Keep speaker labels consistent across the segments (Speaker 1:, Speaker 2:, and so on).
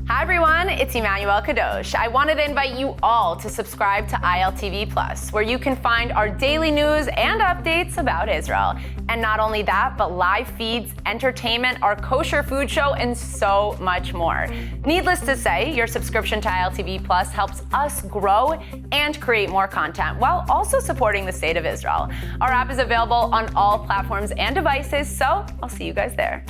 Speaker 1: Hi everyone, it's Emmanuel Kadosh. I wanted to invite you all to subscribe to ILTV Plus, where you can find our daily news and updates about Israel. And not only that, but live feeds, entertainment, our kosher food show, and so much more. Needless to say, your subscription to ILTV Plus helps us grow and create more content while also supporting the state of Israel. Our app is available on all platforms and devices, so I'll see you guys there.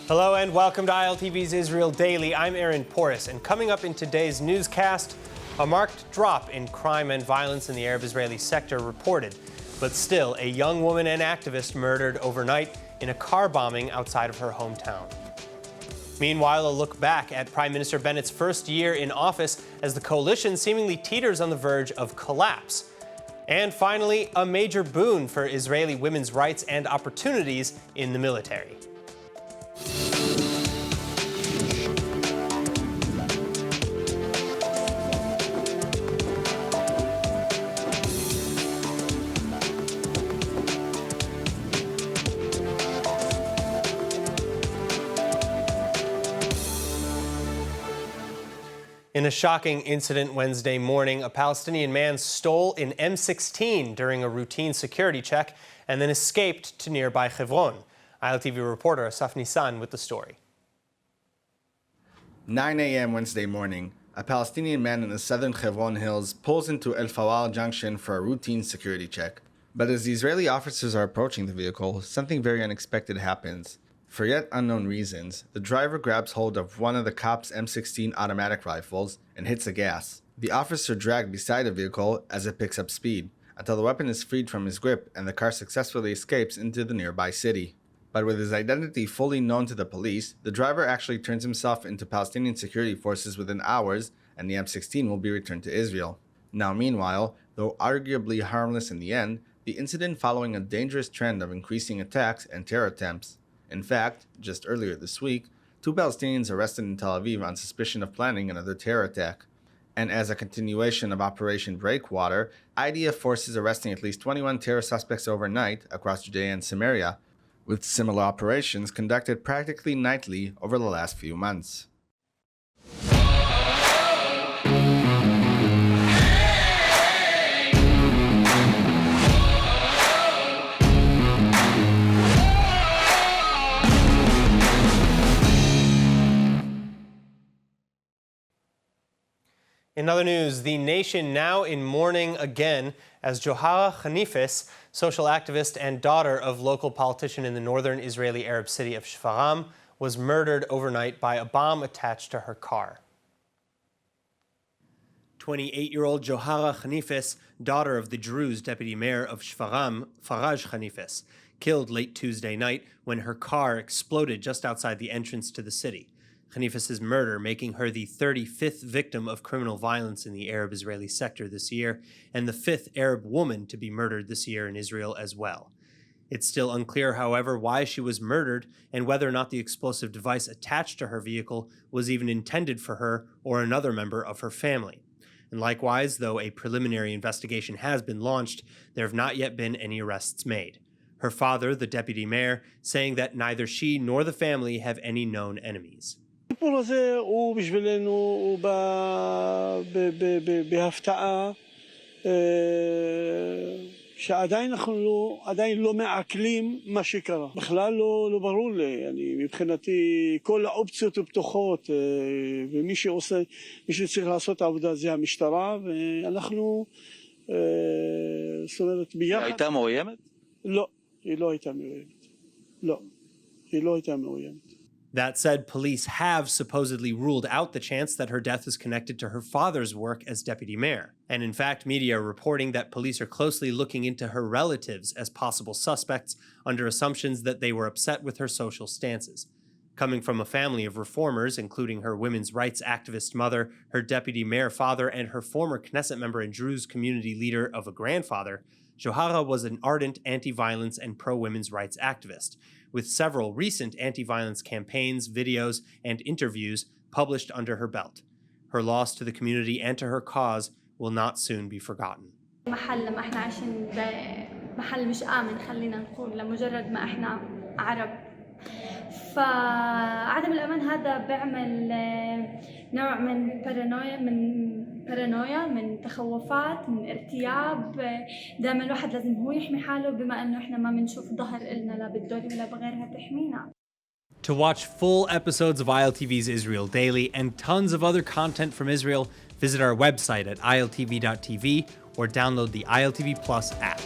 Speaker 2: Hello and welcome to ILTV's Israel Daily. I'm Aaron Porras, and coming up in today's newscast, a marked drop in crime and violence in the Arab-Israeli sector reported, but still a young woman and activist murdered overnight in a car bombing outside of her hometown. Meanwhile, a look back at Prime Minister Bennett's first year in office as the coalition seemingly teeters on the verge of collapse. And finally, a major boon for Israeli women's rights and opportunities in the military. In a shocking incident Wednesday morning, a Palestinian man stole an M16 during a routine security check and then escaped to nearby Hebron. ILTV reporter Asaf Nissan with the story.
Speaker 3: 9 a.m. Wednesday morning, a Palestinian man in the southern Hebron Hills pulls into El Fawar Junction for a routine security check. But as the Israeli officers are approaching the vehicle, something very unexpected happens. For yet unknown reasons, the driver grabs hold of one of the cops' M16 automatic rifles and hits the gas. The officer dragged beside the vehicle as it picks up speed, until the weapon is freed from his grip and the car successfully escapes into the nearby city. But with his identity fully known to the police, the driver actually turns himself into Palestinian security forces within hours, and the M16 will be returned to Israel. Now meanwhile, though arguably harmless in the end, the incident following a dangerous trend of increasing attacks and terror attempts. In fact, just earlier this week, 2 Palestinians arrested in Tel Aviv on suspicion of planning another terror attack. And as a continuation of Operation Breakwater, IDF forces arresting at least 21 terror suspects overnight across Judea and Samaria, with similar operations conducted practically nightly over the last few months.
Speaker 2: In other news, the nation now in mourning again as Johara Hanifes, social activist and daughter of local politician in the northern Israeli Arab city of Shfaram, was murdered overnight by a bomb attached to her car. 28-year-old Johara Hanifes, daughter of the Druze deputy mayor of Shfaram, Faraj Hanifes, killed late Tuesday night when her car exploded just outside the entrance to the city. Hanifes' murder making her the 35th victim of criminal violence in the Arab-Israeli sector this year, and the 5th Arab woman to be murdered this year in Israel as well. It's still unclear, however, why she was murdered and whether or not the explosive device attached to her vehicle was even intended for her or another member of her family. And likewise, though a preliminary investigation has been launched, there have not yet been any arrests made. Her father, the deputy mayor, saying that neither she nor the family have any known enemies.
Speaker 4: הסיפור הזה הוא בשבילנו בהפתעה שעדיין אנחנו עדיין לא מעכלים מה שקרה. בכלל לא ברור לי, מבחינתי כל האופציות פתוחות ומי שצריך לעשות את העבודה זה המשטרה ואנחנו זאת אומרת ביחד.
Speaker 5: הייתה מאוימת?
Speaker 4: לא, היא לא הייתה מאוימת. לא, היא לא הייתה מאוימת.
Speaker 2: That said, police have supposedly ruled out the chance that her death is connected to her father's work as deputy mayor. And in fact, media are reporting that police are closely looking into her relatives as possible suspects under assumptions that they were upset with her social stances. Coming from a family of reformers, including her women's rights activist mother, her deputy mayor father, and her former Knesset member and Druze community leader of a grandfather, Johara was an ardent anti-violence and pro-women's rights activist, with several recent anti-violence campaigns, videos, and interviews published under her belt. Her loss to the community and to her cause will not soon be forgotten.
Speaker 6: محل لما احنا عايشين محل مش آمن خلينا نقول لمجرد ما احنا عرب فعدم الأمان هذا بيعمل نوع من بارانويا من تخوفات من ارتياب. دائما الواحد لازم هو يحمي حاله بما انه احنا ما بنشوف ظهر إلنا لا بالدولة ولا بغيرها تحمينا.
Speaker 2: To watch full episodes of ILTV's Israel Daily and tons of other content from Israel, visit our website at iltv.tv or download the ILTV Plus app.